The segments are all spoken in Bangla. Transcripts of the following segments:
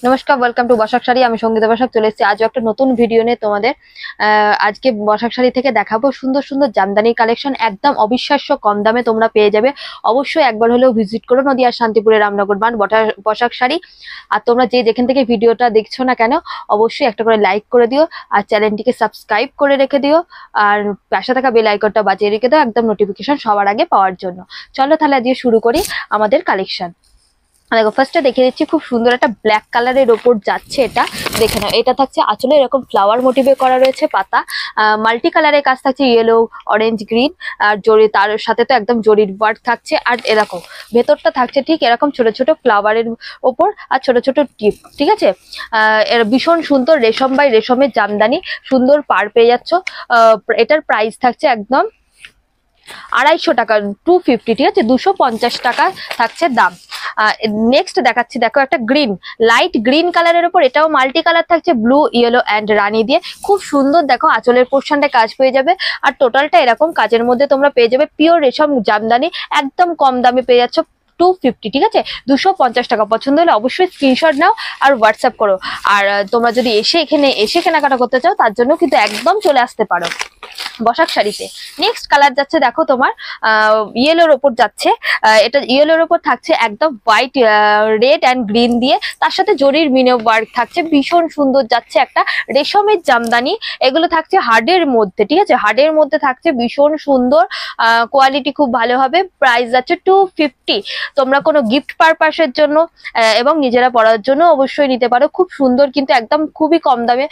নমস্কার, ওয়েলকাম টু বসাক শাড়ি। আমি সঙ্গীতা বসাক চলে এসেছি আজও একটা নতুন ভিডিও নিয়ে তোমাদের। আজকে বসাক শাড়ি থেকে দেখাবো সুন্দর সুন্দর জামদানি কালেকশন, একদম অবিশ্বাস্য কম দামে তোমরা পেয়ে যাবে। অবশ্যই একবার হলেও ভিজিট করো নদিয়ার শান্তিপুরের রামনগর বান বসাক শাড়ি। আর তোমরা যেখান থেকে ভিডিওটা দেখছো না কেন, অবশ্যই একটা করে লাইক করে দিও আর চ্যানেলটিকে সাবস্ক্রাইব করে রেখে দিও। আর পাশে থাকা বেল আইকনটা বাজিয়ে রেখে দাও একদম নোটিফিকেশন সবার আগে পাওয়ার জন্য। চলো তাহলে আজকে শুরু করি আমাদের কালেকশন। দেখো, ফার্স্টে দেখে দিচ্ছি, খুব সুন্দর একটা ব্ল্যাক কালারের ওপর যাচ্ছে। এটা দেখে নাও, এটা থাকছে আঁচলে এরকম ফ্লাওয়ার মোটিভে করা রয়েছে পাতা, মাল্টি কালারের কাজ থাকছে, ইয়েলো, অরেঞ্জ, গ্রিন। আর জরি, তার সাথে তো একদম জরির ওয়ার্ক থাকছে। আর এরকম ভেতরটা থাকছে ঠিক এরকম ছোট ছোট ফ্লাওয়ারের ওপর আর ছোট ছোট টিপ। ঠিক আছে, এর ভীষণ সুন্দর রেশম বাই রেশমের জামদানি, সুন্দর পার পেয়ে যাচ্ছ। এটার প্রাইস থাকছে একদম 250 টাকা, 250। ঠিক আছে, 250 টাকা থাকছে দাম। নেক্সট দেখাচ্ছি, দেখো একটা গ্রিন, লাইট গ্রিন কালারের উপর, এটাও মাল্টি কালার থাকছে, ব্লু, ইয়েলো অ্যান্ড রানি দিয়ে। খুব সুন্দর, দেখো আঁচলের পোর্শনটা কাজ পেয়ে যাবে। আর টোটালটা এরকম কাজের মধ্যে তোমরা পেয়ে যাবে পিওর রেশম জামদানি, একদম কম দামে পেয়ে যাচ্ছ 250। ঠিক আছে, 250 টাকা। পছন্দ হলে অবশ্যই স্ক্রিনশট নাও আর হোয়াটসঅ্যাপ করো। আর তোমরা যদি এখানে এসে কেনাকাটা করতে চাও, তার জন্য কিন্তু একদম চলে আসতে পারো বসাক শাড়িতে। নেক্সট কালার যাচ্ছে, দেখো তোমার ইয়েলোর ওপর যাচ্ছে। এটা ইয়েলোর ওপর থাকছে একদম হোয়াইট, রেড অ্যান্ড গ্রিন দিয়ে, তার সাথে জরির মিনে ওয়ার্ক থাকছে, ভীষণ সুন্দর যাচ্ছে। একটা রেশমের জামদানি, এগুলো থাকছে হার্ডের মধ্যে। ঠিক আছে, হার্ডের মধ্যে থাকছে, ভীষণ সুন্দর, কোয়ালিটি খুব ভালো হবে। প্রাইস যাচ্ছে 250। তোমরা কোনো গিফট পারপাসের জন্য এবং নিজেরা পরার জন্য অবশ্যই নিতে পারো। খুব সুন্দর, কিন্তু একদম খুবই কম দামে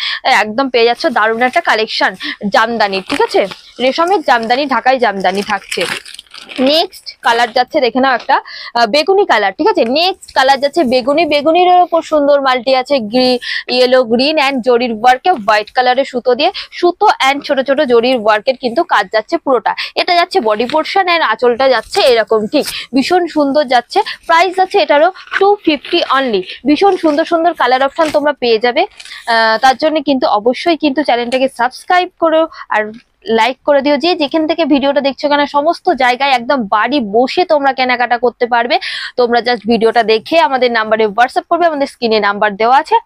একদম পেয়ে যাচ্ছ। দারুণ একটা কালেকশন জামদানি। ঠিক আছে, রেশমের জামদানি, ঢাকাই জামদানি থাকছে। নেক্সট কালার যাচ্ছে, দেখে নাও একটা বেগুনি কালার। ঠিক আছে, নেক্সট কালার যাচ্ছে বেগুনি, বেগুনির উপর সুন্দর মাল্টি আছে, ইয়েলো, গ্রিন অ্যান্ড জরির ওয়ার্কে, হোয়াইট কালারের সুতো দিয়ে, সুতো অ্যান্ড ছোট ছোট জরির ওয়ার্কের কিন্তু কাজ যাচ্ছে পুরোটা। এটা যাচ্ছে বডি পোর্শন অ্যান্ড আঁচলটা যাচ্ছে এরকম। ঠিক ভীষণ সুন্দর যাচ্ছে। প্রাইস যাচ্ছে এটারও 250 অনলি। ভীষণ সুন্দর সুন্দর কালার অপশন তোমরা পেয়ে যাবে। তার জন্য কিন্তু অবশ্যই কিন্তু চ্যানেলটাকে সাবস্ক্রাইব করো আর লাইক করে দিও। যে যেখান থেকে ভিডিওটা দেখছো কেন, সমস্ত জায়গায় একদম বাড়ি বসে তোমরা কেনাকাটা করতে পারবে। তোমরা জাস্ট ভিডিওটা দেখে আমাদের নাম্বারে হোয়াটসঅ্যাপ করবে, আমাদের স্ক্রিনে নাম্বার দেওয়া আছে।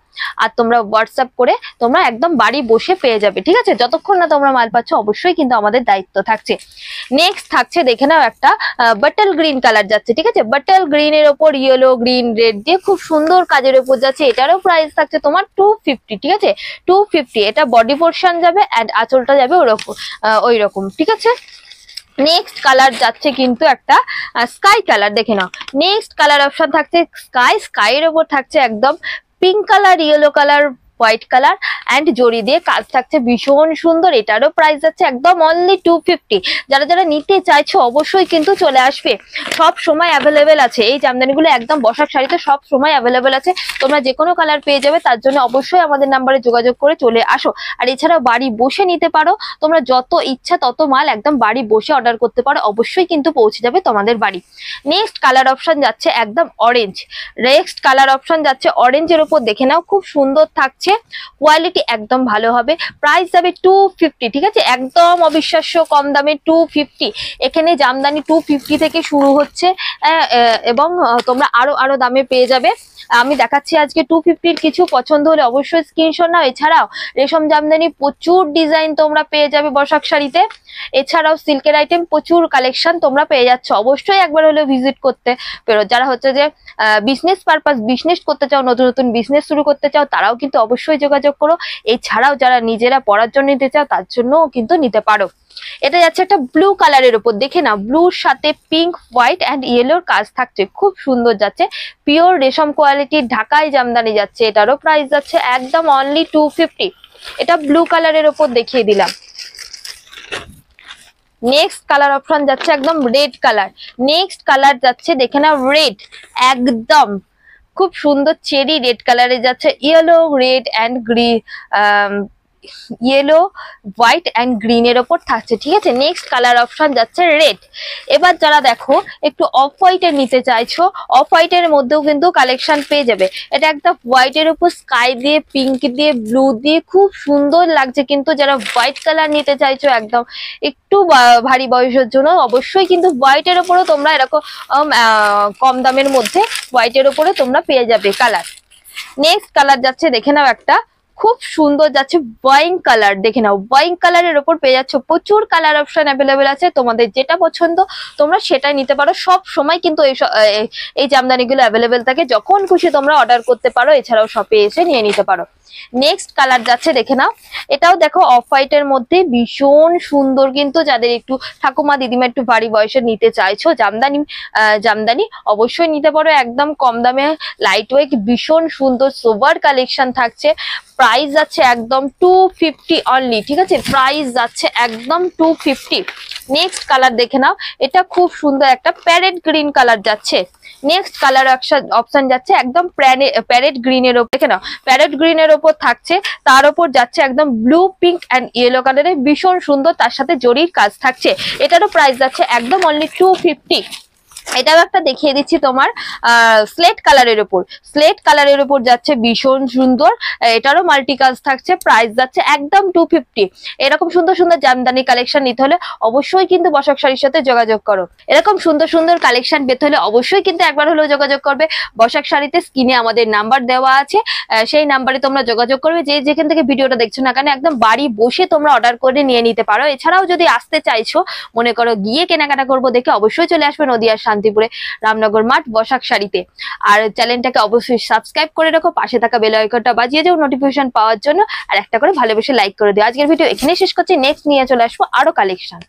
আর তোমরা হোয়াটসঅ্যাপ করে তোমরা একদম বাড়ি বসে পেয়ে যাবে। ঠিক আছে, যতক্ষণ না তোমরা মাল পাচ্ছ অবশ্যই কিন্তু আমাদের দায়িত্ব থাকছে। নেক্সট থাকছে, দেখে নাও একটা বাটল গ্রিন কালার যাচ্ছে। ঠিক আছে, বাটল গ্রিনের ওপর ইয়েলো, গ্রিন, রেড দিয়ে খুব সুন্দর কাজের উপর যাচ্ছে। এটারও প্রাইস থাকছে তোমার 250। ঠিক আছে, 250। এটা বডি পোর্শন যাবে অ্যান্ড আঁচলটা যাবে ওরকম, ওই রকম। ঠিক আছে, নেক্সট কালার যাচ্ছে কিন্তু একটা স্কাই কালার, দেখে নাও। নেক্সট কালার অপশন থাকছে স্কাই, স্কাইয়ের ওপর থাকছে একদম pink colour, yellow colour, white colour and জরি দিয়ে কাজ থাকছে, ভীষণ সুন্দর। এটারও প্রাইস যাচ্ছে একদম অনলি 250। যারা যারা নিতে চাইছো অবশ্যই কিন্তু চলে আসবে, সব সময় অ্যাভেলেবেল আছে এই জামদানিগুলো, একদম বসাক শাড়িতে সব সময় অ্যাভেলেবেল আছে। তোমরা যে কোনো কালার পেয়ে যাবে, তার জন্য অবশ্যই আমাদের নাম্বারে যোগাযোগ করে চলে আসো। আর এছাড়াও বাড়ি বসে নিতে পারো, তোমরা যত ইচ্ছা তত মাল একদম বাড়ি বসে অর্ডার করতে পারো, অবশ্যই কিন্তু পৌঁছে যাবে তোমাদের বাড়ি। নেক্সট কালার অপশন যাচ্ছে একদম অরেঞ্জ। নেক্সট কালার অপশন যাচ্ছে অরেঞ্জের উপর, দেখে নাও খুব সুন্দর থাকছে, কোয়ালিটি একদম ভালো হবে। প্রাইস যাবে 250। ঠিক আছে, একদম অবিশ্বাস্য কম দামে 250। এখানে জামদানি 250 থেকে শুরু হচ্ছে এবং তোমরা আরো আরো দামে পেয়ে যাবে। আমি দেখাচ্ছি আজকে 250-র কিছু, পছন্দ হলে অবশ্যই স্ক্রিনশট নাও। এছাড়াও রেশম জামদানি প্রচুর ডিজাইন তোমরা পেয়ে যাবে বসাক শাড়িতে। এছাড়াও সিল্কের আইটেম প্রচুর কালেকশন তোমরা পেয়ে যাচ্ছ, অবশ্যই একবার হলেও ভিজিট করতে পেরো। যারা হচ্ছে যে বিজনেস পারপাস, বিজনেস করতে চাও, নতুন নতুন বিজনেস শুরু করতে চাও, তারাও কিন্তু অবশ্যই যোগাযোগ করো। এছাড়াও যারা নিজেরা পড়ার জন্য নিতে চাও, তার জন্যও কিন্তু নিতে পারো। এটা যাচ্ছে একটা ব্লু কালারের উপর, দেখে না, ব্লুর সাথে পিঙ্ক, হোয়াইট অ্যান্ড ইয়েলোর কাজ থাকছে, খুব সুন্দর যাচ্ছে। পিওর রেশম কোয়ালিটির ঢাকাই জামদানি যাচ্ছে। এটারও প্রাইস যাচ্ছে একদম অনলি 250। এটা ব্লু কালারের উপর দেখিয়ে দিলাম। নেক্সট কালার অপশন যাচ্ছে একদম রেড কালার। নেক্সট কালার যাচ্ছে, দেখে নাও, রেড, একদম খুব সুন্দর চেরি রেড কালারে যাচ্ছে, yellow, red and green, yellow, white and গ্রিনের ওপর থাকছে। ঠিক আছে, নেক্সট কালার অপশন যাচ্ছে রেড। এবার যারা দেখো একটু অফ হোয়াইটের নিতে চাইছো, অফ হোয়াইটের মধ্যেও কিন্তু কালেকশন পেয়ে যাবে। এটা একটা হোয়াইটের উপর স্কাই দিয়ে, পিঙ্ক দিয়ে, ব্লু দিয়ে খুব সুন্দর লাগছে। কিন্তু যারা হোয়াইট কালার নিতে চাইছো একদম একটু ভারী বয়সের জন্য, অবশ্যই কিন্তু হোয়াইটের ওপরও তোমরা এরকম কম দামের মধ্যে হোয়াইটের ওপরে তোমরা পেয়ে যাবে কালার। নেক্সট কালার যাচ্ছে দেখে নাও, একটা খুব সুন্দর যাচ্ছে ওয়াইন কালার, দেখে নাও ওয়াইন কালারের ওপর পেয়ে যাচ্ছ প্রচুর কালার অপশন অ্যাভেলেবেল আছে, তোমাদের যেটা পছন্দ তোমরা সেটাই নিতে পারো। সব সময় কিন্তু এই জামদানিগুলো অ্যাভেলেবেল থাকে, যখন খুশি তোমরা অর্ডার করতে পারো, এছাড়াও শপে এসে নিয়ে নিতে পারো। নেক্সট কালার যাচ্ছে দেখে নাও, এটাও দেখো অফ হোয়াইটের মধ্যে ভীষণ সুন্দর, কিন্তু যাদের একটু ঠাকুমা দিদিমা একটু ভারী বয়সে নিতে চাইছো জামদানি অবশ্যই নিতে পারো, একদম কম দামে লাইট ওয়েট ভীষণ সুন্দর সোবার কালেকশন থাকছে। প্রাইস যাচ্ছে একদম 250 অনলি, ঠিক আছে, প্রাইস যাচ্ছে একদম 250। নেক্সট কালার দেখে নাও, এটা খুব সুন্দর একটা প্যারেট গ্রিন কালার যাচ্ছে। নেক্সট কালার অপশন যাচ্ছে একদম প্যারেট গ্রিনের ওপর, দেখে নাও প্যারেট গ্রিনের ওপর থাকছে, তার ওপর যাচ্ছে একদম ব্লু পিঙ্ক অ্যান্ড ইয়েলো কালারের ভীষণ সুন্দর, তার সাথে জরির কাজ থাকছে। এটারও প্রাইস যাচ্ছে একদম অনলি 250। এটাও একটা দেখিয়ে দিচ্ছি তোমার স্লেট কালারের উপর, স্লেট কালারের উপর যাচ্ছে ভীষণ সুন্দর, এটারও মাল্টি কাজ থাকছে, প্রাইস যাচ্ছে একদম 250। এরকম সুন্দর সুন্দর জামদানি কালেকশন নিতে হলে অবশ্যই কিন্তু বসাক শাড়ির সাথে যোগাযোগ করো। এরকম সুন্দর সুন্দর কালেকশন পেতে হলে অবশ্যই কিন্তু একবার হলেও যোগাযোগ করবে বসাক শাড়িতে। স্ক্রিনে আমাদের নাম্বার দেওয়া আছে, সেই নাম্বারে তোমরা যোগাযোগ করবে, যে যেখান থেকে ভিডিওটা দেখছো না কেন একদম বাড়ি বসে তোমরা অর্ডার করে নিয়ে নিতে পারো। এছাড়াও যদি আসতে চাইছো, মনে করো গিয়ে কেনাকাটা করবো দেখে, অবশ্যই চলে আসবে নদিয়ার শান্তিপুরে রামনগর মাঠ বসাক শাড়িতে। আর চ্যানেলটাকে অবশ্যই সাবস্ক্রাইব করে রাখো, পাশে থাকা বেল আইকনটা বাজিয়ে যাও নোটিফিকেশন পাওয়ার জন্য, আর একটা করে ভালোবেসে লাইক করে দিও। আজকের ভিডিও এখানেই শেষ করছি, নেক্সট নিয়ে চলে আসবো আরো কালেকশন।